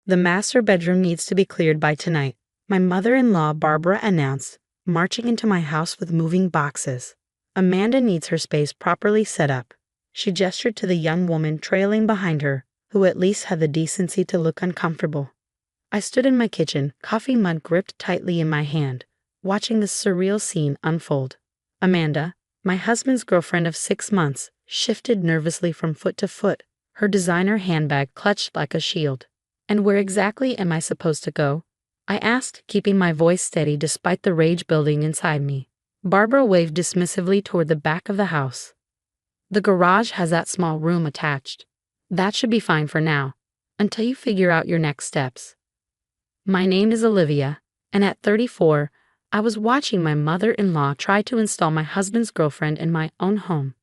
The master bedroom needs to be cleared by tonight, my mother-in-law Barbara announced, marching into my house with moving boxes. Amanda needs her space properly set up. She gestured to the young woman trailing behind her, who at least had the decency to look uncomfortable. I stood in my kitchen, coffee mug gripped tightly in my hand, watching this surreal scene unfold. Amanda, my husband's girlfriend of 6 months, shifted nervously from foot to foot, her designer handbag clutched like a shield. "And where exactly am I supposed to go?" I asked, keeping my voice steady despite the rage building inside me. Barbara waved dismissively toward the back of the house. "The garage has that small room attached. That should be fine for now, until you figure out your next steps." My name is Olivia, and at 34, I was watching my mother-in-law try to install my husband's girlfriend in my own home.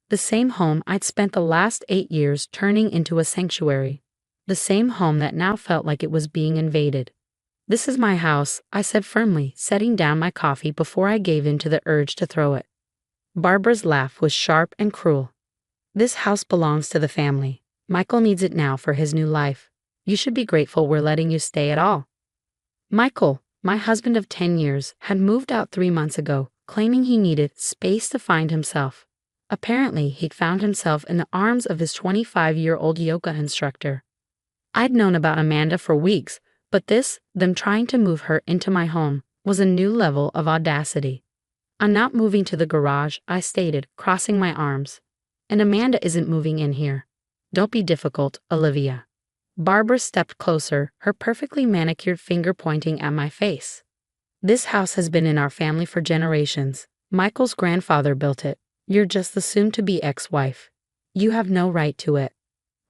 The same home I'd spent the last 8 years turning into a sanctuary. The same home that now felt like it was being invaded. "This is my house," I said firmly, setting down my coffee before I gave in to the urge to throw it. Barbara's laugh was sharp and cruel. "This house belongs to the family. Michael needs it now for his new life. You should be grateful we're letting you stay at all." Michael, my husband of 10 years, had moved out 3 months ago, claiming he needed space to find himself. Apparently, he'd found himself in the arms of his 25-year-old yoga instructor. I'd known about Amanda for weeks, but them trying to move her into my home, was a new level of audacity. "I'm not moving to the garage," I stated, crossing my arms. "And Amanda isn't moving in here. Don't be difficult, Olivia." Barbara stepped closer, her perfectly manicured finger pointing at my face. "This house has been in our family for generations. Michael's grandfather built it. You're just the soon-to-be ex-wife. You have no right to it."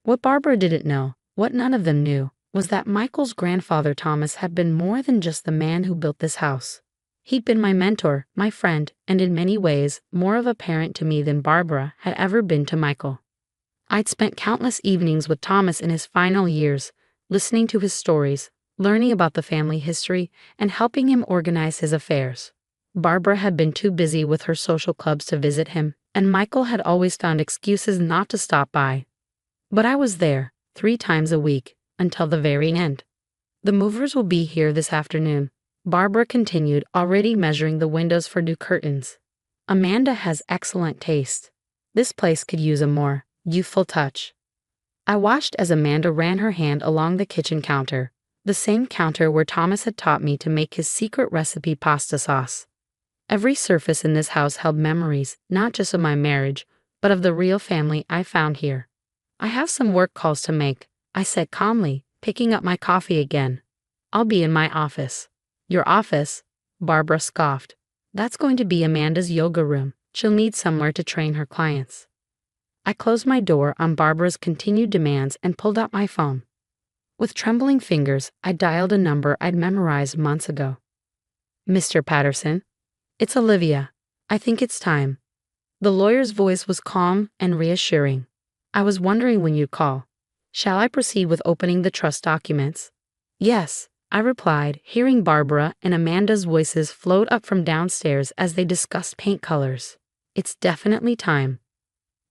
What Barbara didn't know, what none of them knew, was that Michael's grandfather Thomas had been more than just the man who built this house. He'd been my mentor, my friend, and in many ways, more of a parent to me than Barbara had ever been to Michael. I'd spent countless evenings with Thomas in his final years, listening to his stories, learning about the family history, and helping him organize his affairs. Barbara had been too busy with her social clubs to visit him, and Michael had always found excuses not to stop by. But I was there, 3 times a week, until the very end. "The movers will be here this afternoon," Barbara continued, already measuring the windows for new curtains. "Amanda has excellent taste. This place could use a more youthful touch." I watched as Amanda ran her hand along the kitchen counter, the same counter where Thomas had taught me to make his secret recipe pasta sauce. Every surface in this house held memories, not just of my marriage, but of the real family I found here. "I have some work calls to make," I said calmly, picking up my coffee again. "I'll be in my office." "Your office?" Barbara scoffed. "That's going to be Amanda's yoga room. She'll need somewhere to train her clients." I closed my door on Barbara's continued demands and pulled out my phone. With trembling fingers, I dialed a number I'd memorized months ago. "Mr. Patterson? It's Olivia. I think it's time." The lawyer's voice was calm and reassuring. "I was wondering when you'd call. Shall I proceed with opening the trust documents?" "Yes," I replied, hearing Barbara and Amanda's voices float up from downstairs as they discussed paint colors. "It's definitely time."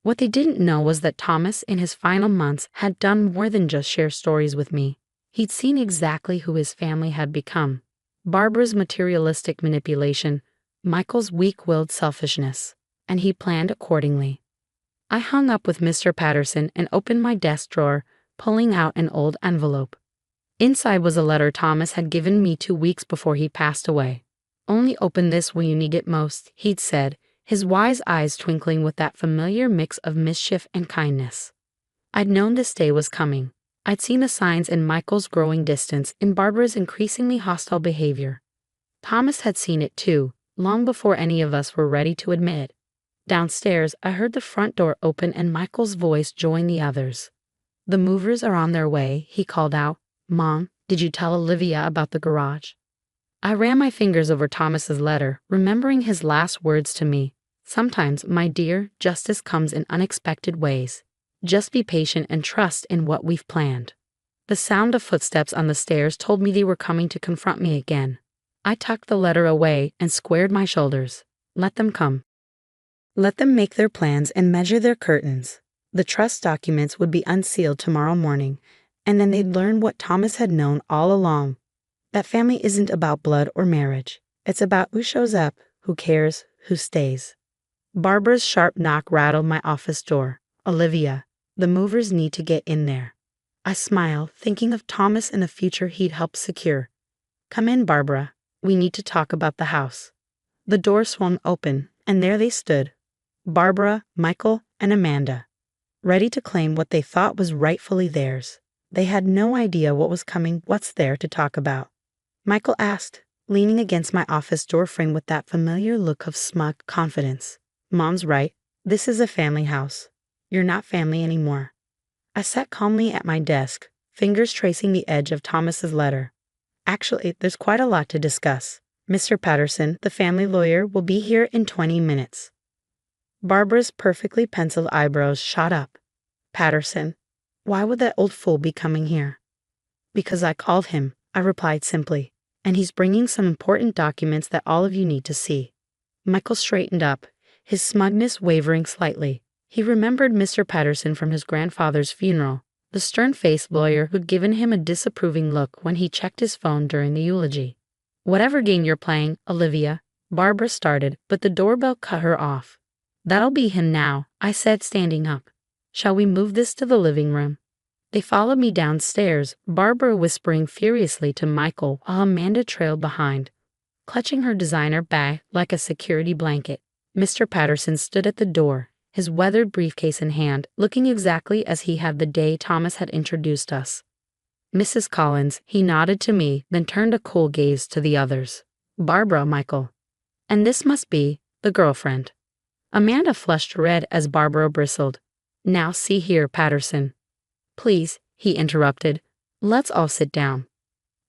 What they didn't know was that Thomas, in his final months, had done more than just share stories with me. He'd seen exactly who his family had become. Barbara's materialistic manipulation, Michael's weak-willed selfishness, and he planned accordingly. I hung up with Mr. Patterson and opened my desk drawer, pulling out an old envelope. Inside was a letter Thomas had given me 2 weeks before he passed away. "Only open this when you need it most," he'd said, his wise eyes twinkling with that familiar mix of mischief and kindness. I'd known this day was coming. I'd seen the signs in Michael's growing distance, in Barbara's increasingly hostile behavior. Thomas had seen it too, long before any of us were ready to admit it. Downstairs, I heard the front door open and Michael's voice join the others. "The movers are on their way," he called out. "Mom, did you tell Olivia about the garage?" I ran my fingers over Thomas's letter, remembering his last words to me. "Sometimes, my dear, justice comes in unexpected ways. Just be patient and trust in what we've planned." The sound of footsteps on the stairs told me they were coming to confront me again. I tucked the letter away and squared my shoulders. Let them come. Let them make their plans and measure their curtains. The trust documents would be unsealed tomorrow morning, And then they'd learn what Thomas had known all along. That family isn't about blood or marriage. It's about who shows up, who cares, who stays. Barbara's sharp knock rattled my office door. Olivia, the movers need to get in there. I smiled, thinking of Thomas and the future he'd helped secure. Come in, Barbara. We need to talk about the house. The door swung open, and there they stood. Barbara, Michael, and Amanda, ready to claim what they thought was rightfully theirs. They had no idea what was coming. What's there to talk about? Michael asked, leaning against my office doorframe with that familiar look of smug confidence. Mom's right. This is a family house. You're not family anymore. I sat calmly at my desk, fingers tracing the edge of Thomas's letter. Actually, there's quite a lot to discuss. Mr. Patterson, the family lawyer, will be here in 20 minutes. Barbara's perfectly penciled eyebrows shot up. Patterson? Why would that old fool be coming here? Because I called him, I replied simply, and he's bringing some important documents that all of you need to see. Michael straightened up, his smugness wavering slightly. He remembered Mr. Patterson from his grandfather's funeral, the stern-faced lawyer who'd given him a disapproving look when he checked his phone during the eulogy. Whatever game you're playing, Olivia, Barbara started, but the doorbell cut her off. That'll be him now, I said, standing up. Shall we move this to the living room? They followed me downstairs, Barbara whispering furiously to Michael while Amanda trailed behind, clutching her designer bag like a security blanket. Mr. Patterson stood at the door, his weathered briefcase in hand, looking exactly as he had the day Thomas had introduced us. Mrs. Collins, he nodded to me, then turned a cool gaze to the others. Barbara, Michael. And this must be the girlfriend. Amanda flushed red as Barbara bristled. Now see here, Patterson. Please, he interrupted. Let's all sit down.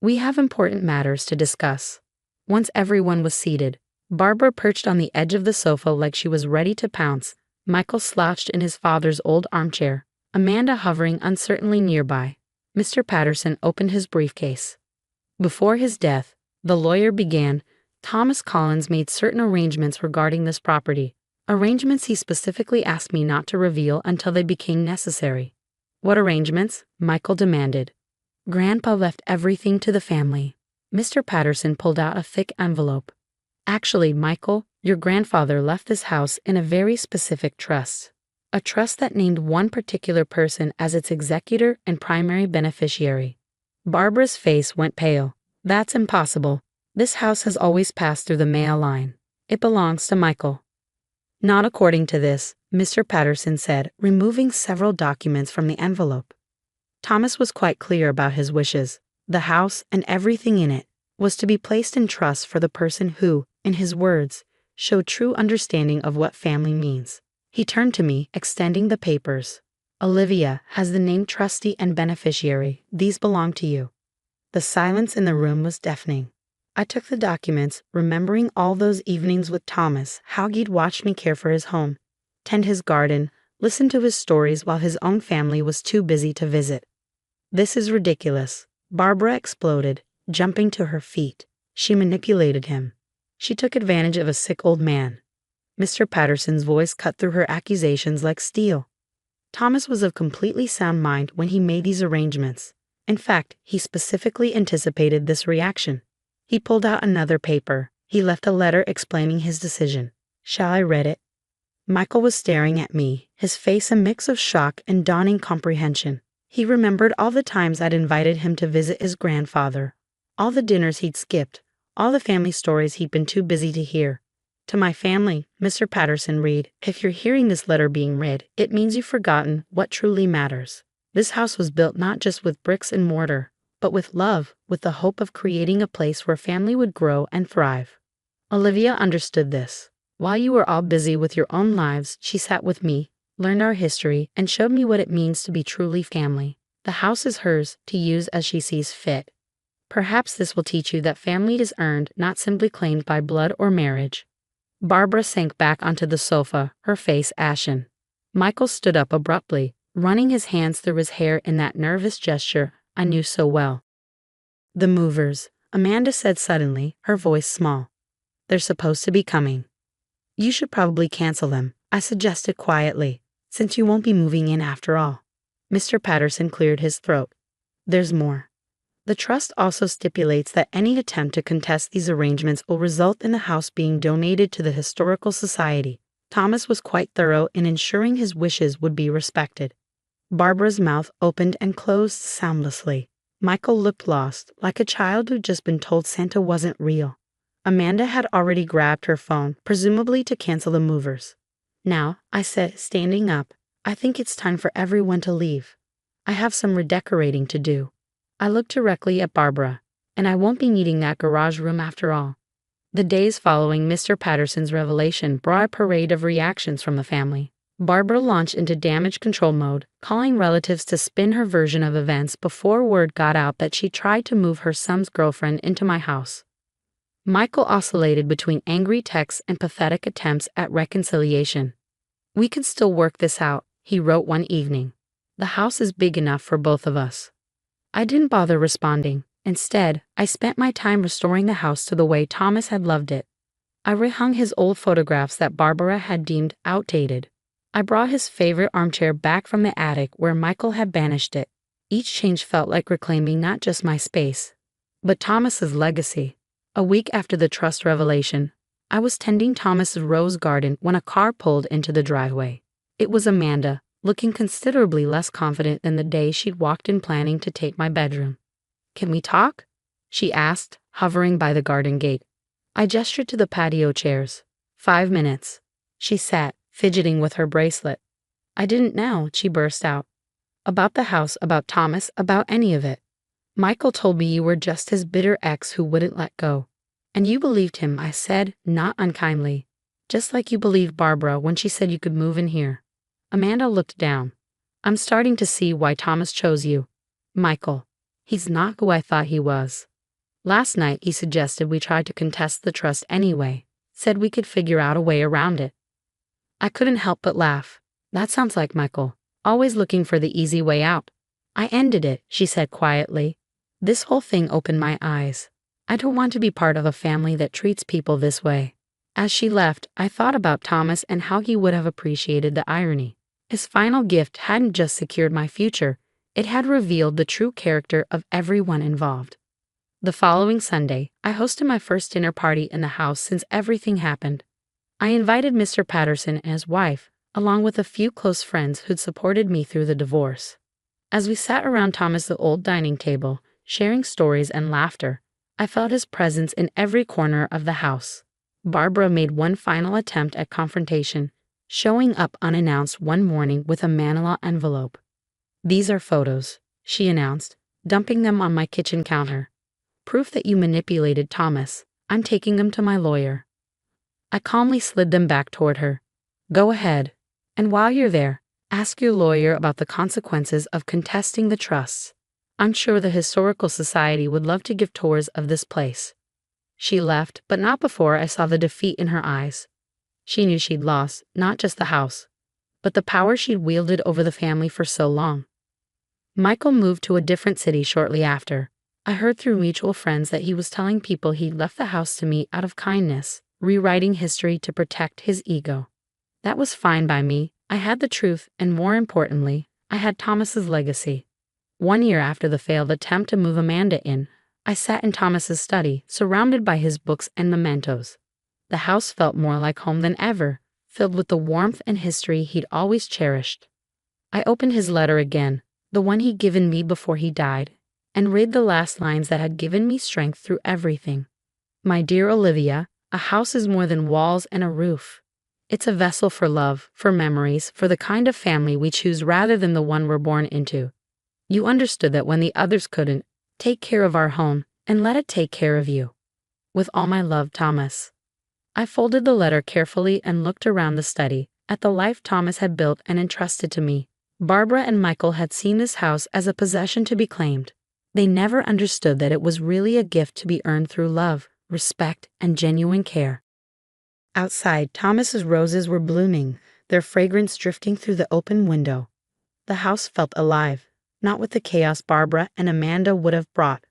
We have important matters to discuss. Once everyone was seated, Barbara perched on the edge of the sofa like she was ready to pounce. Michael slouched in his father's old armchair, Amanda hovering uncertainly nearby. Mr. Patterson opened his briefcase. Before his death, the lawyer began, Thomas Collins made certain arrangements regarding this property, arrangements he specifically asked me not to reveal until they became necessary. What arrangements? Michael demanded. Grandpa left everything to the family. Mr. Patterson pulled out a thick envelope. Actually, Michael, your grandfather left this house in a very specific trust. A trust that named one particular person as its executor and primary beneficiary. Barbara's face went pale. That's impossible. This house has always passed through the male line. It belongs to Michael. Not according to this, Mr. Patterson said, removing several documents from the envelope. Thomas was quite clear about his wishes. The house and everything in it was to be placed in trust for the person who, in his words, showed true understanding of what family means. He turned to me, extending the papers. Olivia has the name trustee and beneficiary. These belong to you. The silence in the room was deafening. I took the documents, remembering all those evenings with Thomas, how he'd watched me care for his home, tend his garden, listen to his stories while his own family was too busy to visit. This is ridiculous. Barbara exploded, jumping to her feet. She manipulated him. She took advantage of a sick old man. Mr. Patterson's voice cut through her accusations like steel. Thomas was of completely sound mind when he made these arrangements. In fact, he specifically anticipated this reaction. He pulled out another paper. He left a letter explaining his decision. Shall I read it? Michael was staring at me, his face a mix of shock and dawning comprehension. He remembered all the times I'd invited him to visit his grandfather, all the dinners he'd skipped, all the family stories he'd been too busy to hear. To my family, Mr. Patterson read, if you're hearing this letter being read, it means you've forgotten what truly matters. This house was built not just with bricks and mortar, but with love, with the hope of creating a place where family would grow and thrive. Olivia understood this. While you were all busy with your own lives, she sat with me, learned our history, and showed me what it means to be truly family. The house is hers, to use as she sees fit. Perhaps this will teach you that family is earned, not simply claimed by blood or marriage. Barbara sank back onto the sofa, her face ashen. Michael stood up abruptly, running his hands through his hair in that nervous gesture I knew so well. The movers, Amanda said suddenly, her voice small. They're supposed to be coming. You should probably cancel them, I suggested quietly, since you won't be moving in after all. Mr. Patterson cleared his throat. There's more. The trust also stipulates that any attempt to contest these arrangements will result in the house being donated to the Historical Society. Thomas was quite thorough in ensuring his wishes would be respected. Barbara's mouth opened and closed soundlessly. Michael looked lost, like a child who'd just been told Santa wasn't real. Amanda had already grabbed her phone, presumably to cancel the movers. Now, I said, standing up, I think it's time for everyone to leave. I have some redecorating to do. I looked directly at Barbara, and I won't be needing that garage room after all. The days following Mr. Patterson's revelation brought a parade of reactions from the family. Barbara launched into damage control mode, calling relatives to spin her version of events before word got out that she tried to move her son's girlfriend into my house. Michael oscillated between angry texts and pathetic attempts at reconciliation. We can still work this out, he wrote one evening. The house is big enough for both of us. I didn't bother responding. Instead, I spent my time restoring the house to the way Thomas had loved it. I rehung his old photographs that Barbara had deemed outdated. I brought his favorite armchair back from the attic where Michael had banished it. Each change felt like reclaiming not just my space, but Thomas's legacy. A week after the trust revelation, I was tending Thomas's rose garden when a car pulled into the driveway. It was Amanda, looking considerably less confident than the day she'd walked in planning to take my bedroom. "Can we talk?" she asked, hovering by the garden gate. I gestured to the patio chairs. 5 minutes. She sat, fidgeting with her bracelet. "I didn't know," she burst out. "About the house, about Thomas, about any of it. Michael told me you were just his bitter ex who wouldn't let go. And you believed him," I said, not unkindly. "Just like you believed Barbara when she said you could move in here." Amanda looked down. "I'm starting to see why Thomas chose you. Michael. He's not who I thought he was. Last night he suggested we try to contest the trust anyway, said we could figure out a way around it. I couldn't help but laugh. That sounds like Michael, always looking for the easy way out. I ended it," she said quietly. "This whole thing opened my eyes. I don't want to be part of a family that treats people this way." As she left, I thought about Thomas and how he would have appreciated the irony. His final gift hadn't just secured my future, it had revealed the true character of everyone involved. The following Sunday, I hosted my first dinner party in the house since everything happened. I invited Mr. Patterson and his wife, along with a few close friends who'd supported me through the divorce. As we sat around Thomas's old dining table, sharing stories and laughter, I felt his presence in every corner of the house. Barbara made one final attempt at confrontation, showing up unannounced one morning with a manila envelope. "These are photos," she announced, dumping them on my kitchen counter. "Proof that you manipulated Thomas. I'm taking them to my lawyer." I calmly slid them back toward her. "Go ahead. And while you're there, ask your lawyer about the consequences of contesting the trusts. I'm sure the Historical Society would love to give tours of this place." She left, but not before I saw the defeat in her eyes. She knew she'd lost, not just the house, but the power she'd wielded over the family for so long. Michael moved to a different city shortly after. I heard through mutual friends that he was telling people he'd left the house to me out of kindness, rewriting history to protect his ego. That was fine by me. I had the truth, and more importantly, I had Thomas's legacy. 1 year after the failed attempt to move Amanda in, I sat in Thomas's study, surrounded by his books and mementos. The house felt more like home than ever, filled with the warmth and history he'd always cherished. I opened his letter again, the one he'd given me before he died, and read the last lines that had given me strength through everything. "My dear Olivia, a house is more than walls and a roof. It's a vessel for love, for memories, for the kind of family we choose rather than the one we're born into. You understood that when the others couldn't. Take care of our home, and let it take care of you. With all my love, Thomas." I folded the letter carefully and looked around the study, at the life Thomas had built and entrusted to me. Barbara and Michael had seen this house as a possession to be claimed. They never understood that it was really a gift to be earned through love, respect, and genuine care. Outside, Thomas's roses were blooming, their fragrance drifting through the open window. The house felt alive, not with the chaos Barbara and Amanda would have brought,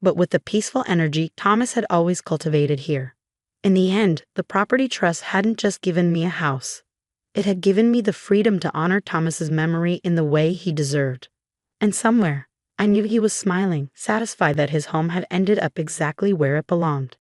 but with the peaceful energy Thomas had always cultivated here. In the end, the property trust hadn't just given me a house. It had given me the freedom to honor Thomas's memory in the way he deserved. And somewhere, I knew he was smiling, satisfied that his home had ended up exactly where it belonged.